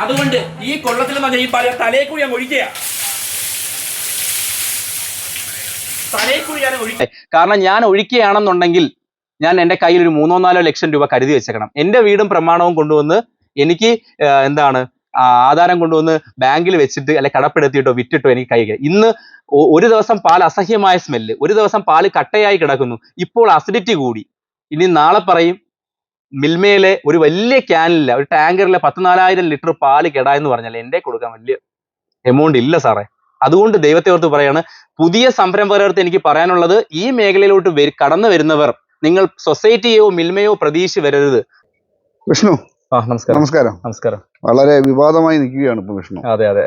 അതുകൊണ്ട് ഈ കൊള്ളത്തിൽ നിന്ന് ഈ പാല് തലേ കൂടി ഞാൻ ഒഴിക്കുക. കാരണം ഞാൻ ഒഴിക്കുകയാണെന്നുണ്ടെങ്കിൽ ഞാൻ എൻ്റെ കയ്യിൽ ഒരു 3-4 ലക്ഷം രൂപ കരുതി വെച്ചേക്കണം. എൻ്റെ വീടും പ്രമാണവും കൊണ്ടുവന്ന് എനിക്ക് ആധാരം കൊണ്ടുവന്ന് ബാങ്കിൽ വെച്ചിട്ട് അല്ലെ കടപ്പെടുത്തിയിട്ടോ വിറ്റിട്ടോ എനിക്ക് കൈ. ഇന്ന് ഒരു ദിവസം പാൽ അസഹ്യമായ സ്മെല്ല്, ഒരു ദിവസം പാല് കട്ടയായി കിടക്കുന്നു, ഇപ്പോൾ അസിഡിറ്റി കൂടി. ഇനി നാളെ പറയും മിൽമയിലെ ഒരു വലിയ ക്യാനില്ല, ഒരു ടാങ്കറിലെ 14,000 ലിറ്റർ പാല് കെടായെന്ന് പറഞ്ഞാൽ എൻ്റെ കൊടുക്കാൻ വലിയ എമൗണ്ട് ഇല്ല സാറേ. അതുകൊണ്ട് ദൈവത്തെ ഓർത്ത് പറയാണ്, പുതിയ സംരംഭകർക്ക് എനിക്ക് പറയാനുള്ളത്, ഈ മേഖലയിലോട്ട് കടന്നു വരുന്നവർ നിങ്ങൾ സൊസൈറ്റിയോ മിൽമയോ പ്രതീക്ഷിച്ച് വരരുത്. വിഷ്ണു, നമസ്കാരം. നമസ്കാരം. നമസ്കാരം. വളരെ വിവാദമായി നിൽക്കുകയാണ് ഇപ്പൊ വിഷ്ണു. അതെ അതെ.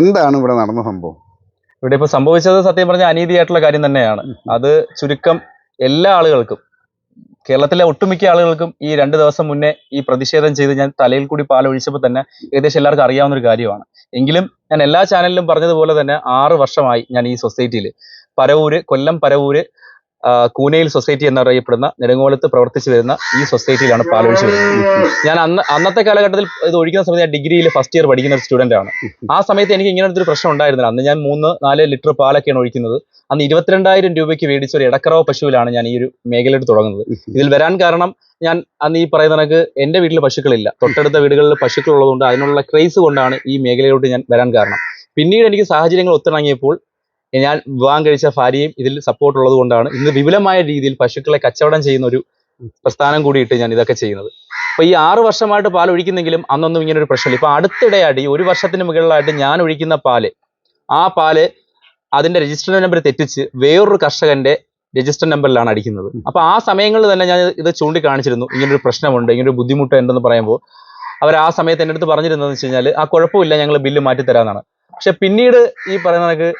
എന്താണ് ഇവിടെ നടന്ന സംഭവം? ഇവിടെ ഇപ്പൊ സംഭവിച്ചത് സത്യം പറഞ്ഞ അനീതിയായിട്ടുള്ള കാര്യം തന്നെയാണ്. അത് ചുരുക്കം എല്ലാ ആളുകൾക്കും, കേരളത്തിലെ ഒട്ടുമിക്ക ആളുകൾക്കും ഈ 2 ദിവസം മുന്നേ ഈ പ്രതിഷേധം ചെയ്ത് ഞാൻ തലയിൽ കൂടി പാലൊഴിച്ചപ്പോൾ തന്നെ ഏകദേശം എല്ലാവർക്കും അറിയാവുന്ന ഒരു കാര്യമാണ്. എങ്കിലും ഞാൻ എല്ലാ ചാനലിലും പറഞ്ഞതുപോലെ തന്നെ 6 വർഷമായി ഞാൻ ഈ സൊസൈറ്റിയിൽ കൊല്ലം പരവൂര് കൂനയിൽ സൊസൈറ്റി എന്നറിയപ്പെടുന്ന നെടുങ്ങോലത്ത് പ്രവർത്തിച്ചു വരുന്ന ഈ സൊസൈറ്റിയിലാണ് പാലൊഴിച്ചു വരുന്നത്. ഞാൻ അന്നത്തെ കാലഘട്ടത്തിൽ ഇത് ഒഴിക്കുന്ന സമയത്ത് ഞാൻ ഡിഗ്രിയിൽ ഫസ്റ്റ് ഇയർ പഠിക്കുന്ന ഒരു സ്റ്റുഡന്റ് ആണ്. ആ സമയത്ത് എനിക്ക് ഇങ്ങനത്തെ ഒരു പ്രശ്നം ഉണ്ടായിരുന്നില്ല. അന്ന് ഞാൻ 3-4 ലിറ്റർ പാലൊക്കെയാണ് ഒഴിക്കുന്നത്. അന്ന് 22,000 രൂപയ്ക്ക് മേടിച്ച ഒരു ഇടക്കറവ പശുവിലാണ് ഞാൻ ഈ ഒരു മേഖലയിട്ട് തുടങ്ങുന്നത്. ഇതിൽ വരാൻ കാരണം, ഞാൻ അന്ന് ഈ പറയുന്ന കണക്ക് എൻ്റെ വീട്ടിൽ പശുക്കളില്ല, തൊട്ടടുത്ത വീടുകളിൽ പശുക്കൾ ഉള്ളതുകൊണ്ട് അതിനുള്ള ക്രേസ് കൊണ്ടാണ് ഈ മേഖലയിലോട്ട് ഞാൻ വരാൻ കാരണം. പിന്നീട് എനിക്ക് സാഹചര്യങ്ങൾ ഒത്തിണങ്ങിയപ്പോൾ ഞാൻ വിവാഹം കഴിച്ച ഭാര്യയും ഇതിൽ സപ്പോർട്ട് ഉള്ളത് കൊണ്ടാണ് ഇന്ന് വിപുലമായ രീതിയിൽ പശുക്കളെ കച്ചവടം ചെയ്യുന്ന ഒരു പ്രസ്ഥാനം കൂടിയിട്ട് ഞാൻ ഇതൊക്കെ ചെയ്യുന്നത്. അപ്പൊ ഈ 6 വർഷമായിട്ട് പാൽ ഒഴിക്കുന്നെങ്കിലും അന്നൊന്നും ഇങ്ങനെ ഒരു പ്രശ്നമില്ല. ഇപ്പൊ അടുത്തിടെയായിട്ട് ഈ 1 വർഷത്തിന് മുകളിലായിട്ട് ഞാൻ ഒഴിക്കുന്ന പാല്, ആ പാല് അതിന്റെ രജിസ്റ്റർ നമ്പർ തെറ്റിച്ച് വേറൊരു കർഷകന്റെ രജിസ്റ്റർ നമ്പറിലാണ് അടിക്കുന്നത്. അപ്പൊ ആ സമയങ്ങളിൽ തന്നെ ഞാൻ ഇത് ചൂണ്ടിക്കാണിച്ചിരുന്നു, ഇങ്ങനൊരു പ്രശ്നമുണ്ട്, ഇങ്ങനൊരു ബുദ്ധിമുട്ട് ഉണ്ടെന്ന് പറയുമ്പോൾ അവർ ആ സമയത്ത് എൻ്റെ അടുത്ത് പറഞ്ഞിരുന്നതെന്ന് വെച്ച് കഴിഞ്ഞാൽ, ആ കുഴപ്പമില്ല, ഞങ്ങൾ ബില്ല് മാറ്റി തരാമെന്നാണ്. പക്ഷെ പിന്നീട് ഈ പറയുന്ന കണക്ക്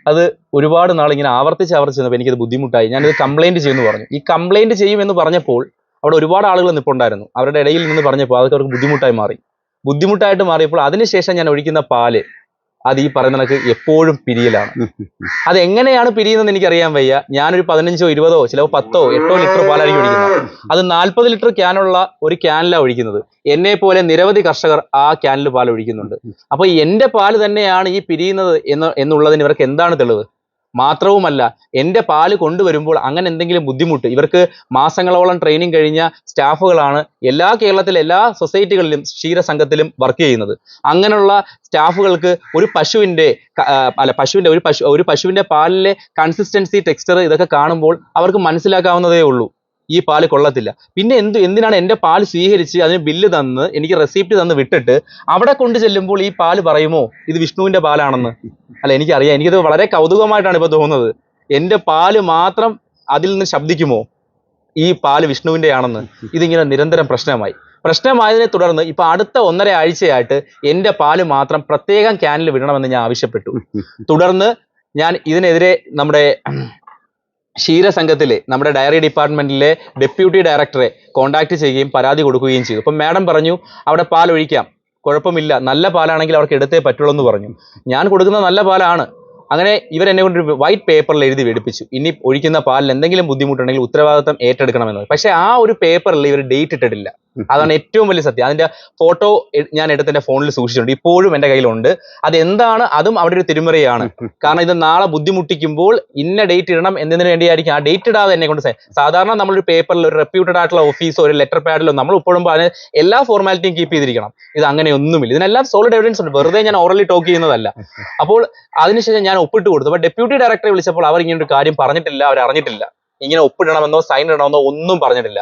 അത് ഒരുപാട് നാൾ ഇങ്ങനെ ആവർത്തിച്ച് ചെന്നപ്പോൾ എനിക്കത് ബുദ്ധിമുട്ടായി. ഞാനിത് കംപ്ലൈന്റ് ചെയ്യുമെന്ന് പറഞ്ഞു. ഈ കംപ്ലൈന്റ് ചെയ്യുമെന്ന് പറഞ്ഞപ്പോൾ അവിടെ ഒരുപാട് ആളുകൾ നിൽപ്പുണ്ടായിരുന്നു. അവരുടെ ഇടയിൽ നിന്ന് പറഞ്ഞപ്പോൾ അതൊക്കെ അവർക്ക് ബുദ്ധിമുട്ടായിട്ട് മാറിയപ്പോൾ അതിനുശേഷം ഞാൻ ഒഴിക്കുന്ന പാല് അത് ഈ പറയുന്ന കണക്ക് എപ്പോഴും പിരിയലാണ്. അത് എങ്ങനെയാണ് പിരിയുന്നതെന്ന് എനിക്കറിയാൻ വയ്യ. ഞാനൊരു 15, 20, ചിലപ്പോൾ 10, 8 ലിറ്റർ പാലായിരിക്കും ഒഴിക്കുന്നത്. അത് 40 ലിറ്റർ ക്യാനുള്ള ഒരു ക്യാനിലാണ് ഒഴിക്കുന്നത്. എന്നെ പോലെ നിരവധി കർഷകർ ആ ക്യാനിൽ പാൽ ഒഴിക്കുന്നുണ്ട്. അപ്പൊ എന്റെ പാല് തന്നെയാണ് ഈ പിരിയുന്നത് എന്നുള്ളതിന് ഇവർക്ക് എന്താണ് തെളിവ്? മാത്രവുമല്ല, എൻ്റെ പാല് കൊണ്ടുവരുമ്പോൾ അങ്ങനെ എന്തെങ്കിലും ബുദ്ധിമുട്ട്, ഇവർക്ക് മാസങ്ങളോളം ട്രെയിനിങ് കഴിഞ്ഞ സ്റ്റാഫുകളാണ് കേരളത്തിലെ എല്ലാ സൊസൈറ്റികളിലും ക്ഷീരസംഘത്തിലും വർക്ക് ചെയ്യുന്നത്. അങ്ങനെയുള്ള സ്റ്റാഫുകൾക്ക് ഒരു പശുവിന്റെ പാലിലെ കൺസിസ്റ്റൻസി, ടെക്സ്ചർ ഇതൊക്കെ കാണുമ്പോൾ അവർക്ക് മനസ്സിലാക്കാവുന്നതേ ഉള്ളൂ ഈ പാല് കൊള്ളത്തില്ല. പിന്നെ എന്തിനാണ് എൻ്റെ പാല് സ്വീകരിച്ച് അതിന് ബില്ല് തന്ന് എനിക്ക് റെസിപ്റ്റ് തന്ന് വിട്ടിട്ട് അവിടെ കൊണ്ടു ചെല്ലുമ്പോൾ ഈ പാല് പറയുമോ ഇത് വിഷ്ണുവിന്റെ പാലാണെന്ന്? അല്ല, എനിക്കറിയാം, എനിക്കത് വളരെ കൗതുകമായിട്ടാണ് ഇപ്പൊ തോന്നുന്നത്. എൻ്റെ പാല് മാത്രം അതിൽ നിന്ന് ശബ്ദിക്കുമോ ഈ പാല് വിഷ്ണുവിന്റെ ആണെന്ന്? ഇതിങ്ങനെ നിരന്തരം പ്രശ്നമായതിനെ തുടർന്ന് ഇപ്പൊ അടുത്ത 1.5 ആഴ്ചയായിട്ട് എൻ്റെ പാല് മാത്രം പ്രത്യേകം ക്യാനിൽ വിടണമെന്ന് ഞാൻ ആവശ്യപ്പെട്ടു. തുടർന്ന് ഞാൻ ഇതിനെതിരെ നമ്മുടെ ക്ഷീരസംഘത്തിലെ നമ്മുടെ ഡയറി ഡിപ്പാർട്ട്മെന്റിലെ ഡെപ്യൂട്ടി ഡയറക്ടറെ കോൺടാക്ട് ചെയ്യുകയും പരാതി കൊടുക്കുകയും ചെയ്തു. അപ്പം മാഡം പറഞ്ഞു അവിടെ പാൽ ഒഴിക്കാം, കുഴപ്പമില്ല, നല്ല പാലാണെങ്കിൽ അവർക്ക് എടുത്തേ പറ്റുള്ളൂ എന്ന് പറഞ്ഞു. ഞാൻ കൊടുക്കുന്ന നല്ല പാലാണ്. അങ്ങനെ ഇവരെന്നെ കൊണ്ട് വൈറ്റ് പേപ്പറിൽ എഴുതി വെടിപ്പിച്ചു, ഇനി ഒഴിക്കുന്ന പാലിൽ എന്തെങ്കിലും ബുദ്ധിമുട്ടുണ്ടെങ്കിൽ ഉത്തരവാദിത്തം ഏറ്റെടുക്കണമെന്ന്. പക്ഷെ ആ ഒരു പേപ്പറിൽ ഇവർ ഡേറ്റ് ഇട്ടിട്ടില്ല. അതാണ് ഏറ്റവും വലിയ സത്യം. അതിന്റെ ഫോട്ടോ ഞാൻ എടുത്ത് എൻ്റെ ഫോണിൽ സൂക്ഷിച്ചിട്ടുണ്ട്, ഇപ്പോഴും എൻ്റെ കയ്യിലുണ്ട്. അതെന്താണ്? അതും അവിടെ ഒരു തിരിമറിയാണ്. കാരണം ഇത് നാളെ ബുദ്ധിമുട്ടിക്കുമ്പോൾ ഇന്ന ഡേറ്റ് ഇടണം എന്നതിന് വേണ്ടിയായിരിക്കും ആ ഡേറ്റ് ഇടാതെ എന്നെ കൊണ്ട്. സാധാരണ നമ്മളൊരു പേപ്പറിൽ ഒരു റെപ്യൂട്ടഡ് ആയിട്ടുള്ള ഓഫീസോ ഒരു ലെറ്റർ പാഡിലോ നമ്മൾ ഉൾപ്പെടുമ്പോൾ അതിന് എല്ലാ ഫോർമാലിറ്റിയും കീപ്പ് ചെയ്തിരിക്കണം. ഇത് അങ്ങനെയൊന്നുമില്ല. ഇതിനെല്ലാം സോളിഡ് എവിഡൻസ് ഉണ്ട്, വെറുതെ ഞാൻ ഓറലി ടോക്ക് ചെയ്യുന്നതല്ല. അപ്പോൾ അതിനുശേഷം ഞാൻ ഒപ്പിട്ട് കൊടുത്തു. അപ്പോൾ ഡെപ്യൂട്ടി ഡയറക്ടറെ വിളിച്ചപ്പോൾ അവർ ഇങ്ങനെ ഒരു കാര്യം പറഞ്ഞിട്ടില്ല, അവർ അറിഞ്ഞിട്ടില്ല, ഇങ്ങനെ ഒപ്പിടണമെന്നോ സൈൻ ഇടണമെന്നോ ഒന്നും പറഞ്ഞിട്ടില്ല.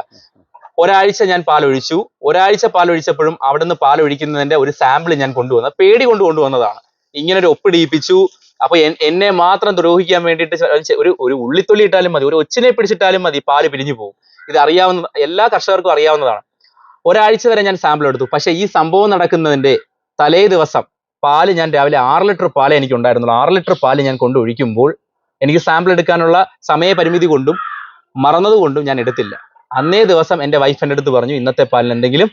1 ആഴ്ച ഞാൻ പാലൊഴിച്ചു. 1 ആഴ്ച പാലൊഴിച്ചപ്പോഴും അവിടെ നിന്ന് പാലൊഴിക്കുന്നതിന്റെ ഒരു സാമ്പിൾ ഞാൻ പേടി കൊണ്ടുവന്നതാണ്. ഇങ്ങനെ ഒരു ഒപ്പിടിയിപ്പിച്ചു. അപ്പൊ എന്നെ മാത്രം ദ്രോഹിക്കാൻ വേണ്ടിയിട്ട് ഒരു ഉള്ളിത്തൊലി ഇട്ടാലും മതി, ഒരു ഒച്ചിനെ പിടിച്ചിട്ടാലും മതി, പാല് പിരിഞ്ഞു പോകും. ഇത് അറിയാവുന്ന എല്ലാ കർഷകർക്കും അറിയാവുന്നതാണ്. 1 ആഴ്ച വരെ ഞാൻ സാമ്പിൾ എടുത്തു. പക്ഷെ ഈ സംഭവം നടക്കുന്നതിന്റെ തലേ ദിവസം പാല് ഞാൻ രാവിലെ 6 ലിറ്റർ പാലേ എനിക്ക് ഉണ്ടായിരുന്നുള്ളൂ. 6 ലിറ്റർ പാല് ഞാൻ ഒഴിക്കുമ്പോൾ എനിക്ക് സാമ്പിൾ എടുക്കാനുള്ള സമയപരിമിതി കൊണ്ടും മറന്നതുകൊണ്ടും ഞാൻ എടുത്തില്ല. അന്നേ ദിവസം എൻ്റെ വൈഫ് എൻ്റെ അടുത്ത് പറഞ്ഞു, ഇന്നത്തെ പാലിന് എന്തെങ്കിലും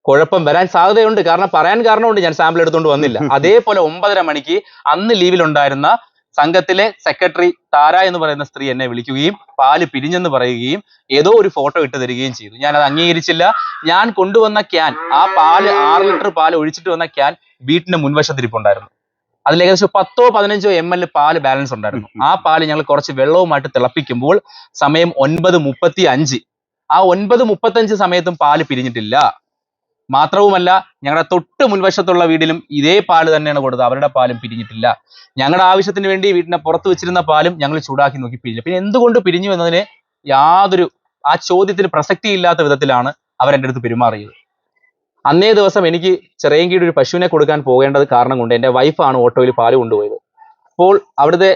കുഴപ്പം വരാൻ സാധ്യതയുണ്ട്. പറയാൻ കാരണമുണ്ട്, ഞാൻ സാമ്പിൾ എടുത്തുകൊണ്ട് വന്നില്ല. അതേപോലെ 9:30 മണിക്ക് അന്ന് ലീവിലുണ്ടായിരുന്ന സംഘത്തിലെ സെക്രട്ടറി താര എന്ന് പറയുന്ന സ്ത്രീ എന്നെ വിളിക്കുകയും പാല് പിരിഞ്ഞെന്ന് പറയുകയും ഏതോ ഒരു ഫോട്ടോ ഇട്ട് തരികയും ചെയ്തു. ഞാൻ അത് അംഗീകരിച്ചില്ല. ഞാൻ കൊണ്ടുവന്ന ക്യാൻ, ആ പാല് 6 ലിറ്റർ പാല് ഒഴിച്ചിട്ട് വന്ന ക്യാൻ വീട്ടിന്റെ മുൻവശത്തിരിപ്പുണ്ടായിരുന്നു. അതിൽ ഏകദേശം 10-15 ml പാല് ബാലൻസ് ഉണ്ടായിരുന്നു. ആ പാല് ഞങ്ങൾ കുറച്ച് വെള്ളവുമായിട്ട് തിളപ്പിക്കുമ്പോൾ സമയം 9:35. ആ 9:35 സമയത്തും പാല് പിരിഞ്ഞിട്ടില്ല. മാത്രവുമല്ല, ഞങ്ങളുടെ തൊട്ട് മുൻവശത്തുള്ള വീട്ടിലും ഇതേ പാല് തന്നെയാണ് കൊടുത്തത്. അവരുടെ പാലും പിരിഞ്ഞിട്ടില്ല. ഞങ്ങളുടെ ആവശ്യത്തിന് വേണ്ടി വീട്ടിനെ പുറത്ത് വെച്ചിരുന്ന പാലും ഞങ്ങൾ ചൂടാക്കി നോക്കി പിരിഞ്ഞു. പിന്നെ എന്തുകൊണ്ട് പിരിഞ്ഞു എന്നതിന് ആ ചോദ്യത്തിന് പ്രസക്തിയില്ലാത്ത വിധത്തിലാണ് അവരെൻ്റെ അടുത്ത് പെരുമാറിയത്. അന്നേ ദിവസം എനിക്ക് ചിറയൻകീഴ് ഒരു പശുവിനെ കൊടുക്കാൻ പോകേണ്ടത് കാരണം കൊണ്ട് എൻ്റെ വൈഫാണ് ഓട്ടോയിൽ പാല് കൊണ്ടുപോയത്. അപ്പോൾ അവിടുത്തെ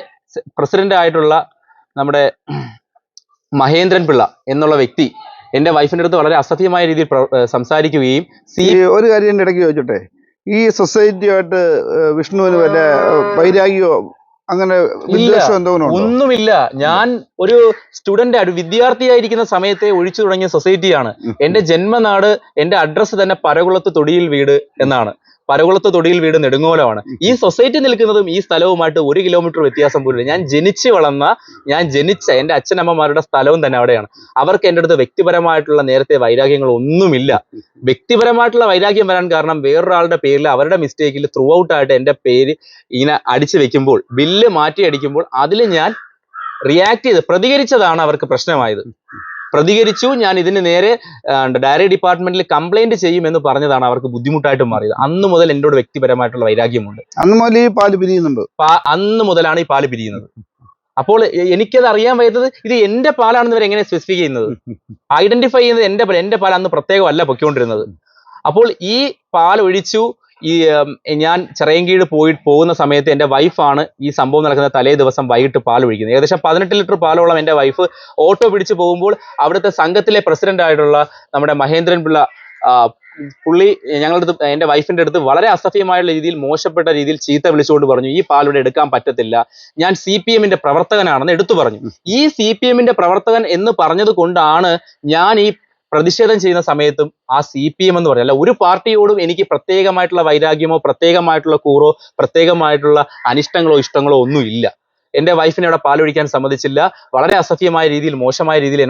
പ്രസിഡന്റ് ആയിട്ടുള്ള നമ്മുടെ മഹേന്ദ്രൻ പിള്ള എന്നുള്ള വ്യക്തി എൻ്റെ വൈഫിൻ്റെ അടുത്ത് വളരെ അസഭ്യമായ രീതിയിൽ സംസാരിക്കുകയും ഒരു കാര്യം എൻ്റെ ഇടയ്ക്ക് ചോദിച്ചോട്ടെ, ഈ സൊസൈറ്റിയായിട്ട് വിഷ്ണുവിന് വല്ല വൈരാഗ്യമോ അങ്ങനെ വിദ്വേഷം എന്തോ ഒന്നുമില്ല. ഞാൻ ഒരു സ്റ്റുഡന്റ് ഒരു വിദ്യാർത്ഥിയായിരിക്കുന്ന സമയത്തെ ഒഴിച്ചു തുടങ്ങിയ സൊസൈറ്റിയാണ്. എന്റെ ജന്മനാട്, എന്റെ അഡ്രസ്സ് തന്നെ പരകുളത്ത് തൊടിയിൽ വീട് എന്നാണ്. പരകുളത്ത് തൊടിയിൽ വീട് നെടുങ്ങോലമാണ്. ഈ സൊസൈറ്റി നിൽക്കുന്നതും ഈ സ്ഥലവുമായിട്ട് 1 കിലോമീറ്റർ വ്യത്യാസം പോലും. ഞാൻ ജനിച്ച എന്റെ അച്ഛനമ്മമാരുടെ സ്ഥലവും തന്നെ അവിടെയാണ്. അവർക്ക് എൻ്റെ അടുത്ത് വ്യക്തിപരമായിട്ടുള്ള നേരത്തെ വൈരാഗ്യങ്ങൾ ഒന്നുമില്ല. വ്യക്തിപരമായിട്ടുള്ള വൈരാഗ്യം വരാൻ കാരണം വേറൊരാളുടെ പേരിൽ അവരുടെ മിസ്റ്റേക്കിൽ ത്രൂ ഔട്ട് ആയിട്ട് എൻ്റെ പേര് ഇങ്ങനെ അടിച്ചു വെക്കുമ്പോൾ, ബില്ല് മാറ്റി അടിക്കുമ്പോൾ അതിൽ ഞാൻ റിയാക്ട് ചെയ്ത് പ്രതികരിച്ചതാണ് അവർക്ക് പ്രശ്നമായത്. പ്രതികരിച്ചു. ഞാൻ ഇതിന് നേരെ ഡയറി ഡിപ്പാർട്ട്മെന്റിൽ കംപ്ലൈന്റ് ചെയ്യുമെന്ന് പറഞ്ഞതാണ് അവർക്ക് ബുദ്ധിമുട്ടായിട്ട് മാറിയത്. അന്ന് മുതൽ എന്നോട് വ്യക്തിപരമായിട്ടുള്ള വൈരാഗ്യമുണ്ട്. അന്ന് മുതൽ ഈ പാല് പിരിയുന്നുണ്ട്. അന്ന് മുതലാണ് ഈ പാല് പിരിയുന്നത്. അപ്പോൾ എനിക്കത് അറിയാൻ വയ്യാത്തത്, ഇത് എന്റെ പാലാണെന്ന് ഇവർ എങ്ങനെ സ്പെസിഫൈ ചെയ്യുന്നത്, ഐഡന്റിഫൈ ചെയ്യുന്നത് എന്റെ പാൽ അന്ന് പ്രത്യേകമല്ല പൊയ്ക്കൊണ്ടിരുന്നത്. അപ്പോൾ ഈ പാൽ ഒഴിച്ചു. ഞാൻ ചിറയൻകീഴ് പോകുന്ന സമയത്ത് എൻ്റെ വൈഫാണ് ഈ സംഭവം നടക്കുന്ന തലേ ദിവസം വൈകിട്ട് പാൽ ഒഴിക്കുന്നത്. ഏകദേശം 18 ലിറ്റർ പാലോളം എൻ്റെ വൈഫ് ഓട്ടോ പിടിച്ചു പോകുമ്പോൾ അവിടുത്തെ സംഘത്തിലെ പ്രസിഡന്റ് ആയിട്ടുള്ള നമ്മുടെ മഹേന്ദ്രൻ പിള്ള പുള്ളി എൻ്റെ വൈഫിന്റെ അടുത്ത് വളരെ അസഭ്യമായുള്ള രീതിയിൽ, മോശപ്പെട്ട രീതിയിൽ ചീത്ത വിളിച്ചുകൊണ്ട് പറഞ്ഞു, ഈ പാൽ ഇവിടെ എടുക്കാൻ പറ്റത്തില്ല, ഞാൻ CPM-ന്റെ പ്രവർത്തകനാണെന്ന് എടുത്തു പറഞ്ഞു. ഈ CPM-ന്റെ പ്രവർത്തകൻ എന്ന് പറഞ്ഞത് കൊണ്ടാണ് ഞാൻ ഈ പ്രതിഷേധം ചെയ്യുന്ന സമയത്തും ആ CPM എന്ന് പറഞ്ഞല്ല, ഒരു പാർട്ടിയോടും എനിക്ക് പ്രത്യേകമായിട്ടുള്ള വൈരാഗ്യമോ പ്രത്യേകമായിട്ടുള്ള കൂറോ പ്രത്യേകമായിട്ടുള്ള അനിഷ്ടങ്ങളോ ഇഷ്ടങ്ങളോ ഒന്നും ഇല്ല. എൻ്റെ വൈഫിനെ അവിടെ പാലൊഴിക്കാൻ സമ്മതിച്ചില്ല. വളരെ അസഭ്യമായ രീതിയിൽ, മോശമായ രീതിയിൽ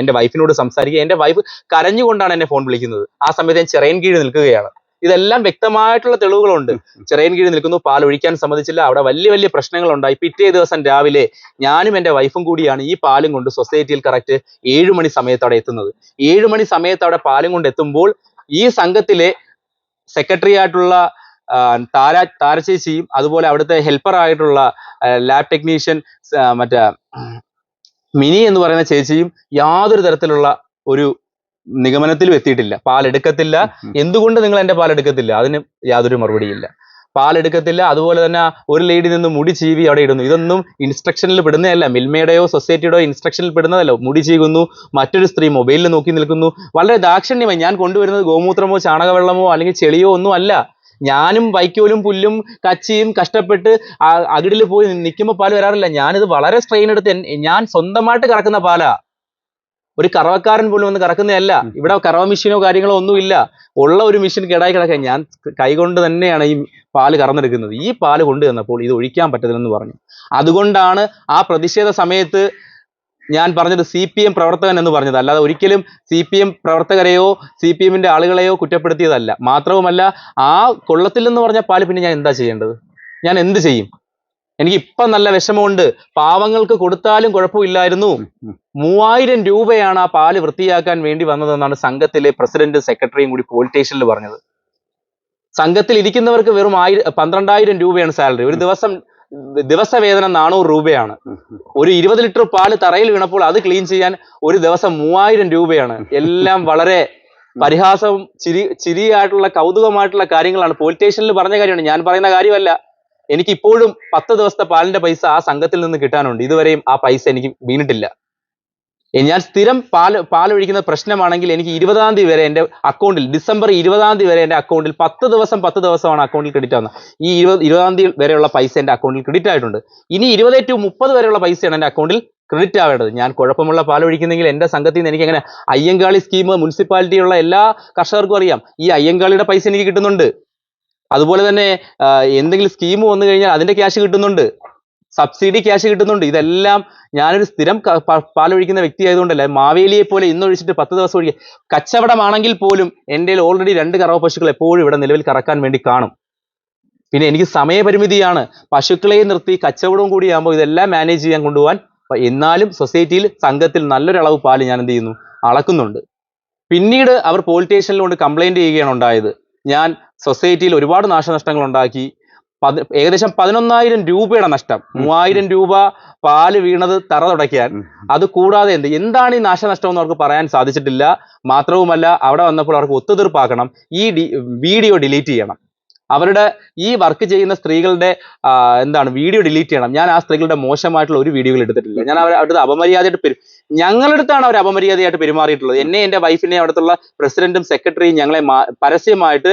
എൻ്റെ വൈഫിനോട് സംസാരിക്കുക. എൻ്റെ വൈഫ് കരഞ്ഞുകൊണ്ടാണ് എന്നെ ഫോൺ വിളിക്കുന്നത്. ആ സമയത്ത് ഞാൻ ചിറയൻകീഴ് നിൽക്കുകയാണ്. ഇതെല്ലാം വ്യക്തമായിട്ടുള്ള തെളിവുകളുണ്ട്. ചിറയൻകീഴ് നിൽക്കുന്നു, പാലൊഴിക്കാൻ സമ്മതിച്ചില്ല. അവിടെ വലിയ വലിയ പ്രശ്നങ്ങളുണ്ടായി. പിറ്റേ ദിവസം രാവിലെ ഞാനും എൻ്റെ വൈഫും കൂടിയാണ് ഈ പാലും കൊണ്ട് സൊസൈറ്റിയിൽ കറക്റ്റ് 7 മണി സമയത്ത് അവിടെ എത്തുന്നത്. 7 മണി സമയത്ത് അവിടെ പാലും കൊണ്ട് എത്തുമ്പോൾ ഈ സംഘത്തിലെ സെക്രട്ടറി ആയിട്ടുള്ള താര ചേച്ചിയും അതുപോലെ അവിടുത്തെ ഹെൽപ്പർ ആയിട്ടുള്ള ലാബ് ടെക്നീഷ്യൻ മറ്റേ മിനി എന്ന് പറയുന്ന ചേച്ചിയും യാതൊരു തരത്തിലുള്ള ഒരു നിഗമനത്തിലും എത്തിയിട്ടില്ല. പാലെടുക്കത്തില്ല. എന്തുകൊണ്ട് നിങ്ങൾ എൻ്റെ പാലെടുക്കത്തില്ല? അതിന് യാതൊരു മറുപടിയില്ല. പാലെടുക്കത്തില്ല. അതുപോലെ തന്നെ ഒരു ലേഡി നിന്ന് മുടി ചീവി അവിടെ ഇടുന്നു. ഇതൊന്നും ഇൻസ്ട്രക്ഷനിൽ പെടുന്നതല്ല, മിൽമയുടെയോ സൊസൈറ്റിയുടെയോ ഇൻസ്ട്രക്ഷനിൽ പെടുന്നതല്ല. മുടി ചീകുന്നു. മറ്റൊരു സ്ത്രീ മൊബൈലിൽ നോക്കി നിൽക്കുന്നു. വളരെ ദാക്ഷിണ്യമായി. ഞാൻ കൊണ്ടുവരുന്നത് ഗോമൂത്രമോ ചാണകവെള്ളമോ അല്ലെങ്കിൽ ചെളിയോ ഒന്നും അല്ല. ഞാനും വൈക്കോലും പുല്ലും കച്ചിയും കഷ്ടപ്പെട്ട് അകിടിൽ പോയി നിൽക്കുമ്പോൾ പാല് വരാറില്ല. ഞാനിത് വളരെ സ്ട്രെയിൻ എടുത്ത് ഞാൻ സ്വന്തമായിട്ട് കറക്കുന്ന പാലാ. ഒരു കറവക്കാരൻ പോലും ഒന്ന് കറക്കുന്നതല്ല. ഇവിടെ കറവ മെഷീനോ കാര്യങ്ങളോ ഒന്നുമില്ല. ഉള്ള ഒരു മെഷീൻ കേടായി കിടക്കാൻ ഞാൻ കൈകൊണ്ട് തന്നെയാണ് ഈ പാല് കറന്നെടുക്കുന്നത്. ഈ പാല് കൊണ്ടു തന്നപ്പോൾ ഇത് ഒഴിക്കാൻ പറ്റത്തില്ലെന്ന് പറഞ്ഞു. അതുകൊണ്ടാണ് ആ പ്രതിഷേധ സമയത്ത് ഞാൻ പറഞ്ഞത് CPM പ്രവർത്തകൻ എന്ന് പറഞ്ഞത്. അല്ലാതെ ഒരിക്കലും CPM പ്രവർത്തകരെയോ CPM-ന്റെ ആളുകളെയോ കുറ്റപ്പെടുത്തിയതല്ല. മാത്രവുമല്ല, ആ കൊള്ളത്തില്ലെന്ന് പറഞ്ഞ പാല് പിന്നെ ഞാൻ എന്താ ചെയ്യേണ്ടത്? ഞാൻ എന്ത് ചെയ്യും? എനിക്ക് ഇപ്പം നല്ല വിഷമമുണ്ട്. പാവങ്ങൾക്ക് കൊടുത്താലും കുഴപ്പമില്ലായിരുന്നു. 3000 രൂപയാണ് ആ പാല് വൃത്തിയാക്കാൻ വേണ്ടി വന്നതെന്നാണ് സംഘത്തിലെ പ്രസിഡന്റ് സെക്രട്ടറിയും കൂടി പോലീസ് സ്റ്റേഷനിൽ പറഞ്ഞത്. സംഘത്തിൽ ഇരിക്കുന്നവർക്ക് വെറും 12,000 രൂപയാണ് സാലറി. ഒരു ദിവസവേതനം 400 രൂപയാണ്. ഒരു 20 ലിറ്റർ പാല് തറയിൽ വീണപ്പോൾ അത് ക്ലീൻ ചെയ്യാൻ ഒരു ദിവസം 3000 രൂപയാണ്. എല്ലാം വളരെ പരിഹാസവും ചിരിയായിട്ടുള്ള കൗതുകമായിട്ടുള്ള കാര്യങ്ങളാണ്. പോലീസ് സ്റ്റേഷനിൽ പറഞ്ഞ കാര്യമാണ്, ഞാൻ പറയുന്ന കാര്യമല്ല. എനിക്ക് ഇപ്പോഴും 10 ദിവസത്തെ പാലിന്റെ പൈസ ആ സംഘത്തിൽ നിന്ന് കിട്ടാനുണ്ട്. ഇതുവരെയും ആ പൈസ എനിക്ക് വീണിട്ടില്ല. ഞാൻ സ്ഥിരം പാലൊഴിക്കുന്ന പ്രശ്നമാണെങ്കിൽ എനിക്ക് 20-ാം തീയതി വരെ എൻ്റെ അക്കൗണ്ടിൽ, ഡിസംബർ 20-ാം തീയതി വരെ എൻ്റെ അക്കൗണ്ടിൽ 10 ദിവസമാണ് അക്കൗണ്ടിൽ ക്രെഡിറ്റ് ആവുന്നത്. ഈ 20-ാം തീയതി വരെയുള്ള പൈസ എൻ്റെ അക്കൗണ്ടിൽ ക്രെഡിറ്റ് ആയിട്ടുണ്ട്. ഇനി 20 to 30 വരെയുള്ള പൈസയാണ് എൻ്റെ അക്കൗണ്ടിൽ ക്രെഡിറ്റ് ആവേണ്ടത്. ഞാൻ കുഴപ്പമുള്ള പാലൊഴിക്കുന്നെങ്കിൽ എൻ്റെ സംഘത്തിൽ നിന്ന് എനിക്ക് എങ്ങനെ അയ്യങ്കാളി സ്കീം മുനിസിപ്പാലിറ്റിയുള്ള എല്ലാ കർഷകർക്കും അറിയാം. ഈ അയ്യങ്കാളിയുടെ പൈസ എനിക്ക് കിട്ടുന്നുണ്ട്. അതുപോലെ തന്നെ എന്തെങ്കിലും സ്കീം വന്നു കഴിഞ്ഞാൽ അതിന്റെ ക്യാഷ് കിട്ടുന്നുണ്ട്. സബ്സിഡി ക്യാഷ് കിട്ടുന്നുണ്ട്. ഇതെല്ലാം ഞാനൊരു സ്ഥിരം പാലൊഴിക്കുന്ന വ്യക്തി ആയതുകൊണ്ടല്ല, മാവേലിയെ പോലെ ഇന്നൊഴിച്ചിട്ട് 10 ദിവസം ഒഴിക്കുക. കച്ചവടമാണെങ്കിൽ പോലും എൻ്റെ ഓൾറെഡി 2 കറവ പശുക്കൾ എപ്പോഴും ഇവിടെ നിലവിൽ കറക്കാൻ വേണ്ടി കാണും. പിന്നെ എനിക്ക് സമയപരിമിതിയാണ്. പശുക്കളെ നിർത്തി കച്ചവടവും കൂടി ആകുമ്പോൾ ഇതെല്ലാം മാനേജ് ചെയ്യാൻ കൊണ്ടുപോകാൻ. എന്നാലും സൊസൈറ്റിയിൽ, സംഘത്തിൽ നല്ലൊരളവ് പാല് ഞാൻ എന്ത് ചെയ്യുന്നു, അളക്കുന്നുണ്ട്. പിന്നീട് അവർ പോലീസ് സ്റ്റേഷനിൽ കൊണ്ട് കംപ്ലൈന്റ് ചെയ്യുകയാണ് ഉണ്ടായത്. ഞാൻ സൊസൈറ്റിയിൽ ഒരുപാട് നാശനഷ്ടങ്ങൾ ഉണ്ടാക്കി. ഏകദേശം 11,000 രൂപയുടെ നഷ്ടം. 3,000 രൂപ പാല് വീണത് തറ തുടയ്ക്കാൻ. അത് കൂടാതെ എന്താണ് ഈ നാശനഷ്ടം എന്ന് അവർക്ക് പറയാൻ സാധിച്ചിട്ടില്ല. മാത്രവുമല്ല, അവിടെ വന്നപ്പോൾ അവർക്ക് ഒത്തുതീർപ്പാക്കണം, ഈ വീഡിയോ ഡിലീറ്റ് ചെയ്യണം. അവരുടെ ഈ വർക്ക് ചെയ്യുന്ന സ്ത്രീകളുടെ വീഡിയോ ഡിലീറ്റ് ചെയ്യണം. ഞാൻ ആ സ്ത്രീകളുടെ മോശമായിട്ടുള്ള ഒരു വീഡിയോകൾ എടുത്തിട്ടില്ല. ഞാൻ അവരുടെ അപമര്യാദയായിട്ട് ഞങ്ങളുടെ അടുത്താണ് അവർ അപമര്യാദയായിട്ട് പെരുമാറിയിട്ടുള്ളത്. എന്നെ, എൻ്റെ വൈഫിനെ, അവിടുത്തെ പ്രസിഡന്റും സെക്രട്ടറിയും ഞങ്ങളെ പരസ്യമായിട്ട്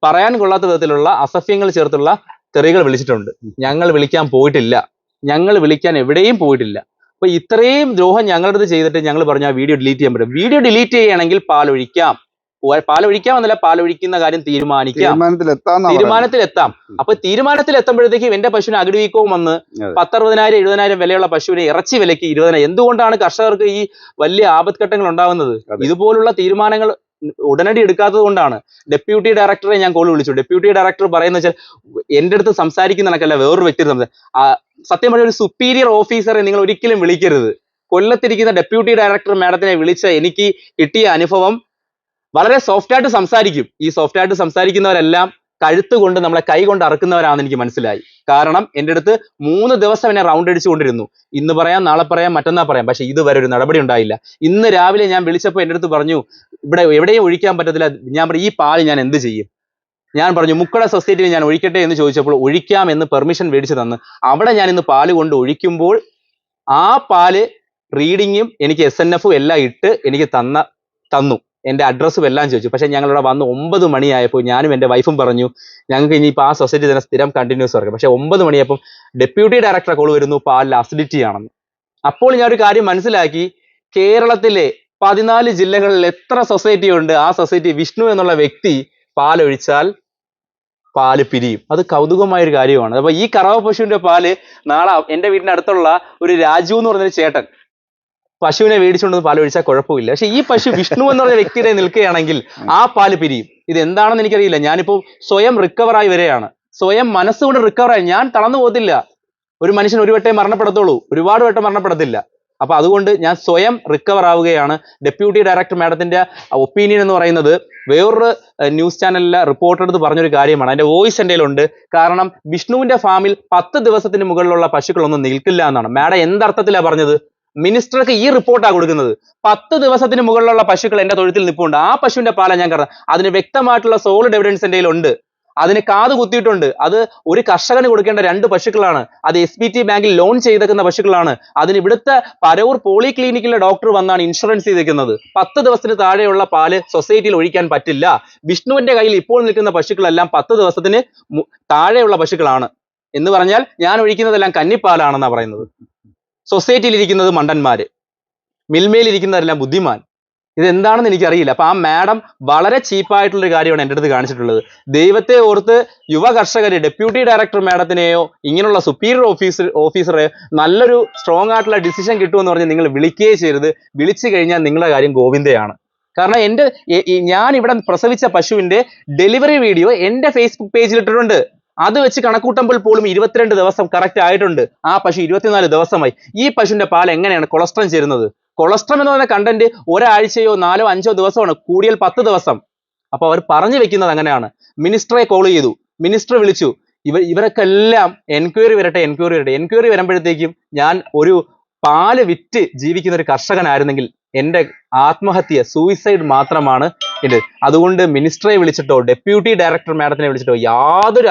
പറയാൻ കൊള്ളാത്ത വിധത്തിലുള്ള അസഭ്യങ്ങൾ ചേർത്തുള്ള തെറികൾ വിളിച്ചിട്ടുണ്ട്. ഞങ്ങൾ വിളിക്കാൻ പോയിട്ടില്ല, ഞങ്ങൾ വിളിക്കാൻ എവിടെയും പോയിട്ടില്ല. അപ്പൊ ഇത്രയും ദ്രോഹം ഞങ്ങളുടെ അടുത്ത് ചെയ്തിട്ട് ഞങ്ങൾ പറഞ്ഞു ആ വീഡിയോ ഡിലീറ്റ് ചെയ്യാൻ പറ്റും. വീഡിയോ ഡിലീറ്റ് ചെയ്യണമെങ്കിൽ പാലൊഴിക്കാം എന്നല്ല, പാലൊഴിക്കുന്ന കാര്യം തീരുമാനത്തിലെത്താം. അപ്പൊ തീരുമാനത്തിലെത്തുമ്പോഴത്തേക്കും എന്റെ പശുവിന് അകിടുവീക്കവും വന്ന് 10,60,000 70,000 വിലയുള്ള പശുവിനെ ഇറച്ചി വിലയ്ക്ക് 20,000. എന്തുകൊണ്ടാണ് കർഷകർക്ക് ഈ വലിയ ആപത്ഘട്ടങ്ങൾ ഉണ്ടാകുന്നത്? ഇതുപോലുള്ള തീരുമാനങ്ങൾ ഉടനടി എടുക്കാത്തത് കൊണ്ടാണ്. ഡെപ്യൂട്ടി ഡയറക്ടറെ ഞാൻ കോൾ വിളിച്ചു. ഡെപ്യൂട്ടി ഡയറക്ടർ പറയുന്ന വെച്ചാൽ എൻ്റെ അടുത്ത് സംസാരിക്കുന്ന കണക്കല്ല, വേറൊരു വ്യക്തി സത്യം പറഞ്ഞ ഒരു സുപ്പീരിയർ ഓഫീസറെ നിങ്ങൾ ഒരിക്കലും വിളിക്കരുത്. കൊല്ലത്തിരിക്കുന്ന ഡെപ്യൂട്ടി ഡയറക്ടർ മാഡത്തിനെ വിളിച്ച എനിക്ക് കിട്ടിയ അനുഭവം, വളരെ സോഫ്റ്റ് ആയിട്ട് സംസാരിക്കും. ഈ സോഫ്റ്റ് ആയിട്ട് സംസാരിക്കുന്നവരെല്ലാം കഴുത്ത് കൊണ്ട് നമ്മളെ കൈ കൊണ്ട് അറക്കുന്നവരാണെന്ന് എനിക്ക് മനസ്സിലായി. കാരണം എൻ്റെ അടുത്ത് 3 ദിവസം എന്നെ റൗണ്ട് അടിച്ചുകൊണ്ടിരുന്നു. ഇന്ന് പറയാം, നാളെ പറയാം, മറ്റന്നാൾ പറയാം. പക്ഷെ ഇതുവരെ ഒരു നടപടി ഉണ്ടായില്ല. ഇന്ന് രാവിലെ ഞാൻ വിളിച്ചപ്പോൾ എൻ്റെ അടുത്ത് പറഞ്ഞു, ഇവിടെ എവിടെയും ഒഴിക്കാൻ പറ്റത്തില്ല. ഞാൻ പറഞ്ഞു, ഈ പാല് ഞാൻ എന്ത് ചെയ്യും? ഞാൻ പറഞ്ഞു, മുക്കട സൊസൈറ്റിയിൽ ഞാൻ ഒഴിക്കട്ടെ എന്ന് ചോദിച്ചപ്പോൾ ഒഴിക്കാം എന്ന് പെർമിഷൻ മേടിച്ചു തന്ന് അവിടെ ഞാൻ ഇന്ന് പാല് കൊണ്ട് ഒഴിക്കുമ്പോൾ ആ പാല് റീഡിങ്ങും എനിക്ക് SNF എല്ലാം ഇട്ട് എനിക്ക് തന്നു. എൻ്റെ അഡ്രസ്സും എല്ലാം ചോദിച്ചു. പക്ഷെ ഞങ്ങളിവിടെ വന്ന് 9 മണിയായപ്പോൾ ഞാനും എൻ്റെ വൈഫും പറഞ്ഞു, ഞങ്ങൾക്ക് ഇനിയിപ്പോൾ ആ സൊസൈറ്റി തന്നെ സ്ഥിരം കണ്ടിന്യൂസ് വർക്ക്. പക്ഷെ 9 മണിയപ്പം ഡെപ്യൂട്ടി ഡയറക്ടർ കോൾ വരുന്നു, പാലിൽ അസിഡിറ്റി ആണെന്ന്. അപ്പോൾ ഞാൻ ഒരു കാര്യം മനസ്സിലാക്കി, കേരളത്തിലെ 14 ജില്ലകളിൽ എത്ര സൊസൈറ്റി ഉണ്ട്, ആ സൊസൈറ്റി വിഷ്ണു എന്നുള്ള വ്യക്തി പാലൊഴിച്ചാൽ പാല് പിരിയും. അത് കൗതുകമായ ഒരു കാര്യമാണ്. അപ്പൊ ഈ കറവ പശുവിന്റെ പാല് നാളെ എൻ്റെ വീടിന്റെ അടുത്തുള്ള ഒരു രാജു എന്ന് പറഞ്ഞൊരു ചേട്ടൻ പശുവിനെ മേടിച്ചുകൊണ്ട് പാലൊഴിച്ചാൽ കുഴപ്പമില്ല. പക്ഷെ ഈ പശു വിഷ്ണു എന്ന് പറഞ്ഞ വ്യക്തിയുടെ നിൽക്കുകയാണെങ്കിൽ ആ പാല് പിരിയും. ഇത് എന്താണെന്ന് എനിക്കറിയില്ല. ഞാനിപ്പോൾ സ്വയം റിക്കവറായി വരികയാണ്. സ്വയം മനസ്സുകൊണ്ട് റിക്കവറായി. ഞാൻ തളർന്നു പോകത്തില്ല. ഒരു മനുഷ്യൻ ഒരു വട്ടേ മരണപ്പെടത്തുള്ളൂ, ഒരുപാട് വട്ടം മരണപ്പെടത്തില്ല. അപ്പൊ അതുകൊണ്ട് ഞാൻ സ്വയം റിക്കവർ ആവുകയാണ്. ഡെപ്യൂട്ടി ഡയറക്ടർ മാഡത്തിന്റെ ഒപ്പീനിയൻ എന്ന് പറയുന്നത് വേറൊരു ന്യൂസ് ചാനലിലെ റിപ്പോർട്ടർ എടുത്ത് പറഞ്ഞൊരു കാര്യമാണ്. അതിന്റെ വോയിസ് എൻ്റെ കയ്യിലുണ്ട്. കാരണം വിഷ്ണുവിന്റെ ഫാമിൽ 10 ദിവസത്തിന് മുകളിലുള്ള പശുക്കളൊന്നും നിൽക്കില്ല എന്നാണ്. മാഡം എന്തർത്ഥത്തിലാണ് പറഞ്ഞത്? മിനിസ്റ്റർക്ക് ഈ റിപ്പോർട്ടാണ് കൊടുക്കുന്നത്. 10 ദിവസത്തിന് മുകളിലുള്ള പശുക്കൾ എന്റെ തൊഴുത്തിൽ നിൽപ്പുണ്ട്. ആ പശുവിന്റെ പാലാണ് ഞാൻ കറന്നത്. അതിന് വ്യക്തമായിട്ടുള്ള സോളിഡ് എവിഡൻസ് എൻ്റെ കയ്യിലുണ്ട്. അതിന് കാത് കുത്തിയിട്ടുണ്ട്. അത് ഒരു കർഷകന് കൊടുക്കേണ്ട 2 പശുക്കളാണ്. അത് SBT ബാങ്കിൽ ലോൺ ചെയ്തേക്കുന്ന പശുക്കളാണ്. അതിന് ഇവിടുത്തെ പരവൂർ പോളിക്ലിനിക്കിലെ ഡോക്ടർ വന്നാണ് ഇൻഷുറൻസ് ചെയ്തേക്കുന്നത്. 10 ദിവസത്തിന് താഴെയുള്ള പാല് സൊസൈറ്റിയിൽ ഒഴിക്കാൻ പറ്റില്ല. വിഷ്ണുവിന്റെ കയ്യിൽ ഇപ്പോൾ നിൽക്കുന്ന പശുക്കളെല്ലാം 10 ദിവസത്തിന് താഴെയുള്ള പശുക്കളാണ് എന്ന് പറഞ്ഞാൽ ഞാൻ ഒഴിക്കുന്നതെല്ലാം കന്നിപ്പാലാണെന്നാണ് പറയുന്നത്. സൊസൈറ്റിയിൽ ഇരിക്കുന്നത് മണ്ടന്മാര്, മിൽമയിലിരിക്കുന്നതെല്ലാം ബുദ്ധിമാൻ. ഇതെന്താണെന്ന് എനിക്കറിയില്ല. അപ്പൊ ആ മാഡം വളരെ ചീപ്പായിട്ടുള്ളൊരു കാര്യമാണ് എൻ്റെ അടുത്ത് കാണിച്ചിട്ടുള്ളത്. ദൈവത്തെ ഓർത്ത് യുവ കർഷകരെ, ഡെപ്യൂട്ടി ഡയറക്ടർ മാഡത്തിനെയോ ഇങ്ങനെയുള്ള സുപ്പീരിയർ ഓഫീസറെ നല്ലൊരു സ്ട്രോങ് ആയിട്ടുള്ള ഡിസിഷൻ കിട്ടുമെന്ന് പറഞ്ഞ് നിങ്ങൾ വിളിക്കുകയേ ചെയ്യരുത്. വിളിച്ചു കഴിഞ്ഞാൽ നിങ്ങളുടെ കാര്യം ഗോവിന്ദയാണ്. കാരണം ഞാൻ ഇവിടെ പ്രസവിച്ച പശുവിന്റെ ഡെലിവറി വീഡിയോ എൻ്റെ ഫേസ്ബുക്ക് പേജിൽ ഇട്ടിട്ടുണ്ട്. അത് വെച്ച് കണക്കൂട്ടുമ്പോൾ പോലും 22 ദിവസം കറക്റ്റ് ആയിട്ടുണ്ട്. ആ പശു 24 ദിവസമായി. ഈ പശുവിന്റെ പാൽ എങ്ങനെയാണ് കൊളസ്ട്രം ചേരുന്നത്? കൊളസ്ട്രം എന്ന് പറയുന്ന കണ്ടന്റ് ഒരാഴ്ചയോ 4 5 ദിവസമാണ്, കൂടിയാൽ 10 ദിവസം. അപ്പൊ അവർ പറഞ്ഞു വെക്കുന്നത് അങ്ങനെയാണ്. മിനിസ്റ്ററെ കോൾ ചെയ്തു, മിനിസ്റ്റർ വിളിച്ചു. ഇവരൊക്കെ എല്ലാം എൻക്വയറി വരട്ടെ. എൻക്വയറി വരുമ്പോഴത്തേക്കും ഞാൻ ഒരു പാല് വിറ്റ് ജീവിക്കുന്ന ഒരു കർഷകനായിരുന്നെങ്കിൽ എൻ്റെ ആത്മഹത്യ, സൂയിസൈഡ് മാത്രമാണ് ഇത്. അതുകൊണ്ട് മിനിസ്റ്ററെ വിളിച്ചിട്ടോ ഡെപ്യൂട്ടി ഡയറക്ടർ മാഡത്തിനെ വിളിച്ചിട്ടോ യാതൊരു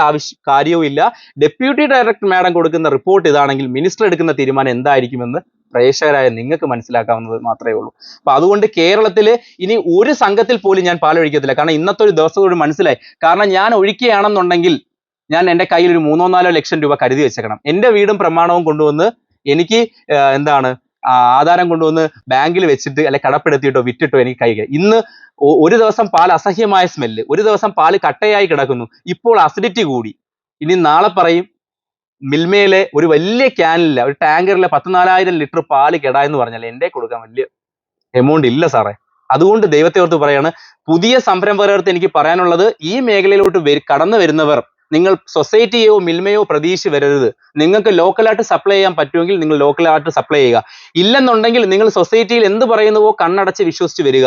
കാര്യവും ഇല്ല. ഡെപ്യൂട്ടി ഡയറക്ടർ മാഡം കൊടുക്കുന്ന റിപ്പോർട്ട് ഇതാണെങ്കിൽ മിനിസ്റ്റർ എടുക്കുന്ന തീരുമാനം എന്തായിരിക്കുമെന്ന് പ്രേക്ഷകരായ നിങ്ങൾക്ക് മനസ്സിലാക്കാവുന്നത് മാത്രമേ ഉള്ളൂ. അപ്പൊ അതുകൊണ്ട് കേരളത്തില് ഇനി ഒരു സംഘത്തിൽ പോലും ഞാൻ പാലൊഴിക്കത്തില്ല. കാരണം ഇന്നത്തെ ഒരു ദിവസത്തോട് മനസ്സിലായി. കാരണം ഞാൻ ഒഴിക്കുകയാണെന്നുണ്ടെങ്കിൽ ഞാൻ എൻ്റെ കയ്യിൽ ഒരു 3-4 ലക്ഷം രൂപ കരുതി വെച്ചേക്കണം. എൻ്റെ വീടും പ്രമാണവും കൊണ്ടുവന്ന് എനിക്ക് ആധാരം കൊണ്ടുവന്ന് ബാങ്കിൽ വെച്ചിട്ട് അല്ലെ കടപ്പെടുത്തിയിട്ടോ വിറ്റിട്ടോ എനിക്ക് കൈകൾ. ഇന്ന് ഒരു ദിവസം പാൽ അസഹ്യമായ സ്മെല്ല്, ഒരു ദിവസം പാല് കട്ടയായി കിടക്കുന്നു, ഇപ്പോൾ അസിഡിറ്റി കൂടി. ഇനി നാളെ പറയും മിൽമയിലെ ഒരു വലിയ ക്യാനില്ല, ഒരു ടാങ്കറിലെ 14,000 ലിറ്റർ പാല് കെടായെന്ന് പറഞ്ഞാൽ എൻ്റെ കൊടുക്കാൻ വലിയ എമൗണ്ട് ഇല്ല സാറേ. അതുകൊണ്ട് ദൈവത്തെ ഓർത്ത് പറയാണ്, പുതിയ സംരംഭകർക്ക് എനിക്ക് പറയാനുള്ളത്, ഈ മേഖലയിലോട്ട് കടന്നു വരുന്നവർ നിങ്ങൾ സൊസൈറ്റിയോ മിൽമയോ പ്രതീക്ഷിച്ച് വരരുത്. നിങ്ങൾക്ക് ലോക്കലായിട്ട് സപ്ലൈ ചെയ്യാൻ പറ്റുമെങ്കിൽ നിങ്ങൾ ലോക്കലായിട്ട് സപ്ലൈ ചെയ്യുക. ഇല്ലെന്നുണ്ടെങ്കിൽ നിങ്ങൾ സൊസൈറ്റിയിൽ എന്ത് പറയുന്നുവോ കണ്ണടച്ച് വിശ്വസിച്ച് വരിക.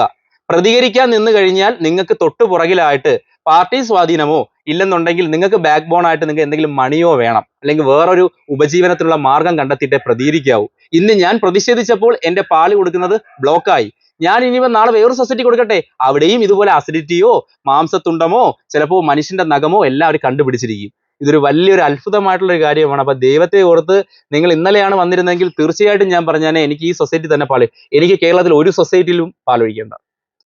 പ്രതികരിക്കാൻ നിന്ന് കഴിഞ്ഞാൽ നിങ്ങൾക്ക് തൊട്ടു പുറകിലായിട്ട് പാർട്ടി സ്വാധീനമോ ഇല്ലെന്നുണ്ടെങ്കിൽ നിങ്ങൾക്ക് ബാക്ക് ബോൺ ആയിട്ട് നിങ്ങൾക്ക് എന്തെങ്കിലും മണിയോ വേണം, അല്ലെങ്കിൽ വേറൊരു ഉപജീവനത്തിനുള്ള മാർഗം കണ്ടെത്തിയിട്ടേ പ്രതികരിക്കാവൂ. ഇന്ന് ഞാൻ പ്രതിഷേധിച്ചപ്പോൾ എൻ്റെ പാല് കൊടുക്കുന്നത് ബ്ലോക്കായി. ഞാൻ ഇനിയിപ്പോൾ നാളെ വേറൊരു സൊസൈറ്റി കൊടുക്കട്ടെ, അവിടെയും ഇതുപോലെ അസിഡിറ്റിയോ മാംസത്തുണ്ടമോ ചിലപ്പോൾ മനുഷ്യന്റെ നഖമോ എല്ലാം അവർ കണ്ടുപിടിച്ചിരിക്കും. ഇതൊരു വലിയൊരു അത്ഭുതമായിട്ടുള്ള ഒരു കാര്യമാണ്. അപ്പൊ ദൈവത്തെ ഓർത്ത് നിങ്ങൾ ഇന്നലെയാണ് വന്നിരുന്നെങ്കിൽ തീർച്ചയായിട്ടും ഞാൻ പറഞ്ഞാൽ എനിക്ക് ഈ സൊസൈറ്റി തന്നെ പാല്, എനിക്ക് കേരളത്തിൽ ഒരു സൊസൈറ്റിയിലും പാലൊഴിക്കേണ്ട.